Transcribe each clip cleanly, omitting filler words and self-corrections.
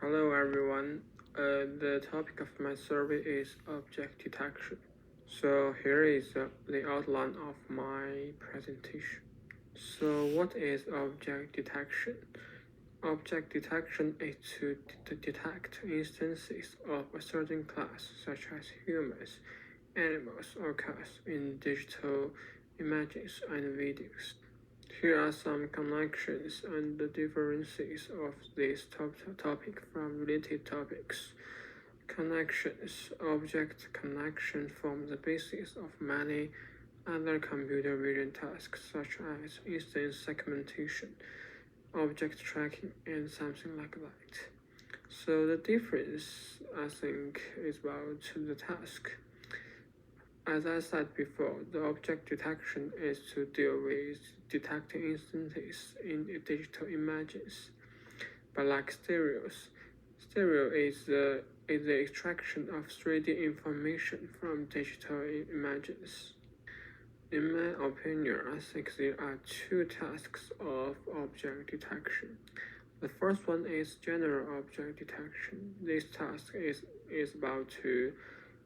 Hello everyone. The topic of my survey is object detection. So here is the outline of my presentation. So what is object detection? Object detection is to detect instances of a certain class, such as humans, animals, or cars, in digital images and videos. Here are some connections and differences of this topic from related topics. Connections. Object connection form the basis of many other computer vision tasks such as instance segmentation, object tracking, and something like that. So the difference, I think, is about the task. As I said before, the object detection is to deal with detecting instances in digital images. But like stereo is the extraction of 3D information from digital images. In my opinion, I think there are two tasks of object detection. The first one is general object detection. This task is about to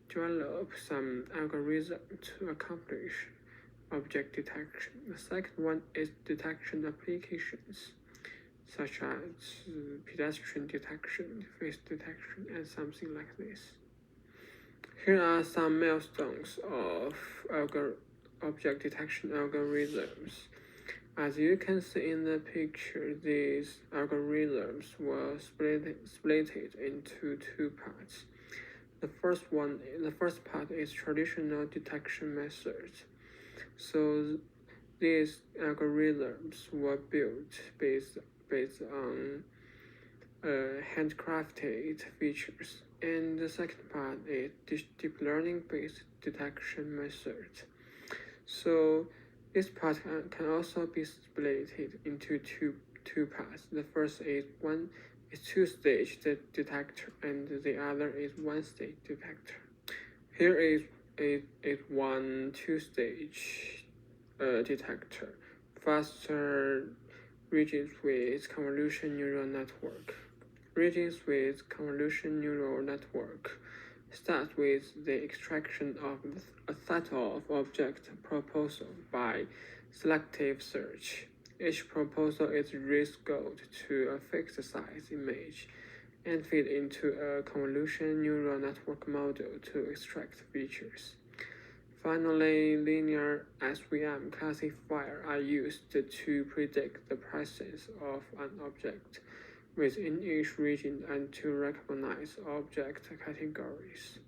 develop some algorithm to accomplish object detection. The second one is detection applications, such as pedestrian detection, face detection, and something like this. Here are some milestones of object detection algorithms. As you can see in the picture, these algorithms were split into two parts. The first part is traditional detection methods. So these algorithms were built based on handcrafted features. And the second part is deep learning based detection methods. So this part can also be split into two parts. The first is two-stage detector, and the other is one-stage detector. Here is one two-stage detector, faster regions with convolution neural network. Regions with convolution neural network start with the extraction of a set of object proposal by selective search. Each proposal is rescaled to a fixed size image and feed into a convolution neural network model to extract features. Finally, linear SVM classifiers are used to predict the presence of an object within each region and to recognize object categories.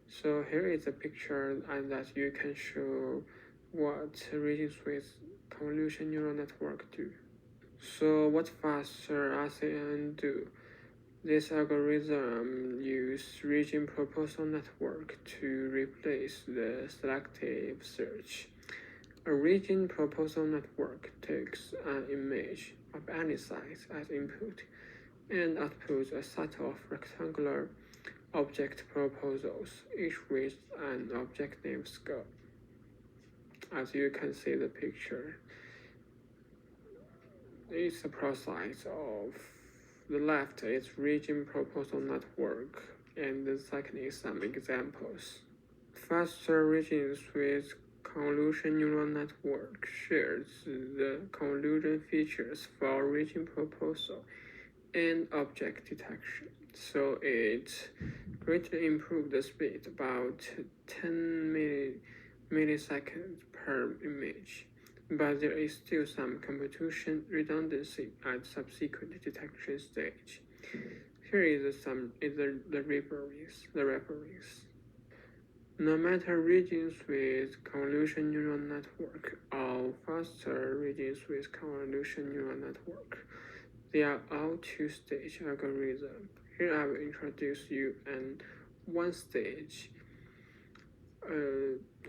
So here is a picture and that you can show what regions with convolution neural network do. So what faster RCN do? This algorithm uses region proposal network to replace the selective search. A region proposal network takes an image of any size as input and outputs a set of rectangular object proposals, each with an object name scope. As you can see the picture, it's a process of the left is region proposal network, and the second is some examples. Faster regions with convolution neural network shares the convolution features for region proposal and object detection. So it greatly improved the speed, about 10 milliseconds per image. But there is still some computation redundancy at subsequent detection stage. Here is the reference. No matter regions with convolution neural network or faster regions with convolution neural network, they are all two-stage algorithm. Here I will introduce you an one-stage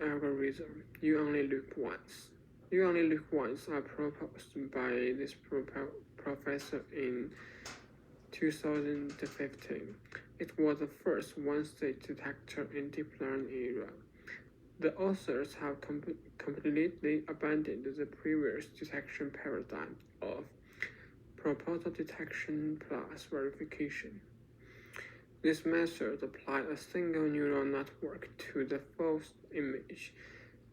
algorithm. You only look once. You only look once are proposed by this professor in 2015. It was the first one-stage detector in deep learning era. The authors have completely abandoned the previous detection paradigm of proposal detection plus verification. This method applies a single neural network to the first image.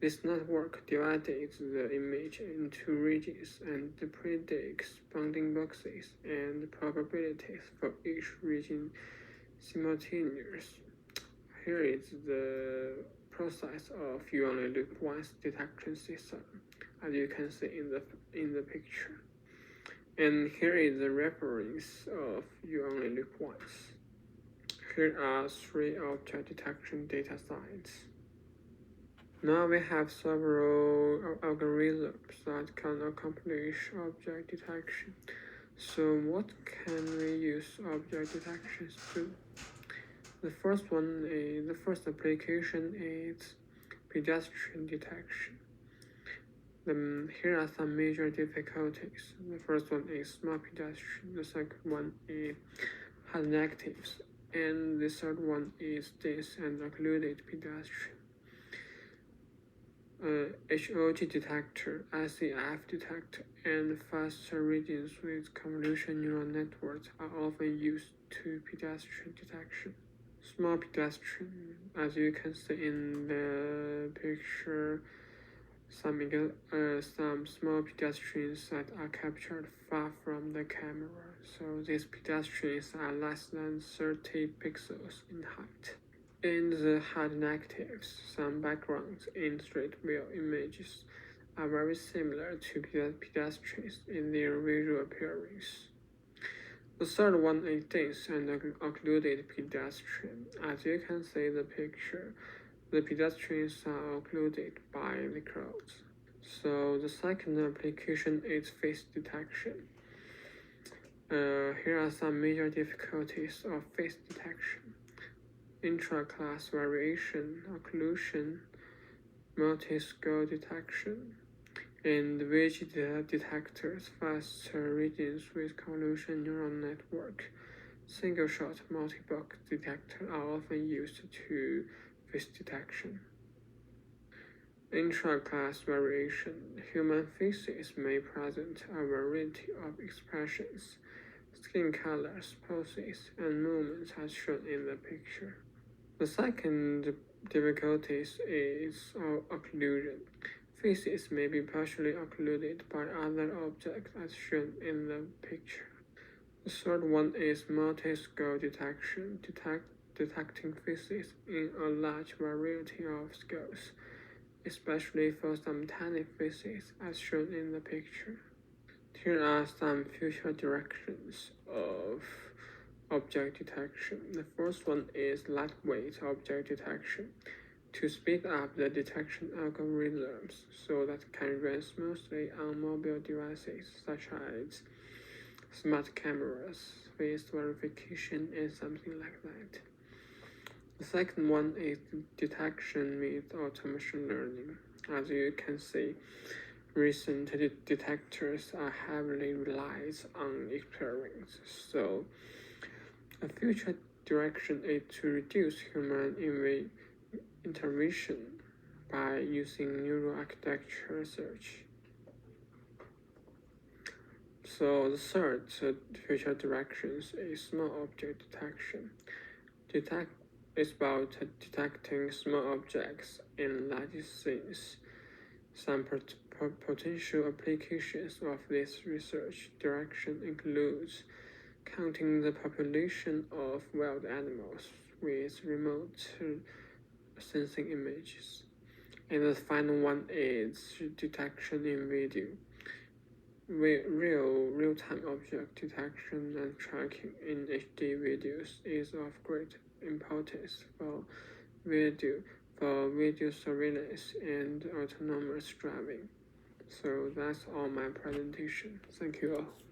This network divides the image into regions and predicts bounding boxes and probabilities for each region simultaneously. Here is the process of you only look once detection system, as you can see in the picture. And here is the reference of you only look once. Here are 3 object detection data sets. Now we have several algorithms that can accomplish object detection. So what can we use object detections to? The first application is pedestrian detection. Here are some major difficulties. The first one is small pedestrian. The second one is hard negatives, and the third one is dense and occluded pedestrian. HOG detector, ICF detector, and faster regions with convolution neural networks are often used to pedestrian detection. Small pedestrian, as you can see in the picture, some small pedestrians that are captured far from the camera, so these pedestrians are less than 30 pixels in height. In the hard negatives, some backgrounds in street view images are very similar to pedestrians in their visual appearance. The third one is dense and occluded pedestrian. As you can see in the picture, the pedestrians are occluded by the crowds. So the second application is face detection. Here are some major difficulties of face detection: intra-class variation, occlusion, multi-score detection, and VG detectors, faster regions with convolution neural network. Single-shot multi-box detectors are often used to face detection. Intra-class variation. Human faces may present a variety of expressions, skin colors, poses, and movements as shown in the picture. The second difficulty is occlusion. Faces may be partially occluded by other objects as shown in the picture. The third one is multi-score detection, detecting faces in a large variety of scales, especially for some tiny faces as shown in the picture. Here are some future directions of object detection. The first one is lightweight object detection, to speed up the detection algorithms so that can run smoothly on mobile devices such as smart cameras, face verification, and something like that. The second one is detection with automation learning. As you can see, recent detectors are heavily relied on experience, so a future direction is to reduce human intervention by using neural architecture search. So the third future directions is small object detection. It's about detecting small objects in large scenes. Some potential applications of this research direction includes counting the population of wild animals with remote sensing images. And the final one is detection in video. Real-time object detection and tracking in HD videos is of great importance for video surveillance and autonomous driving. So that's all my presentation. Thank you all.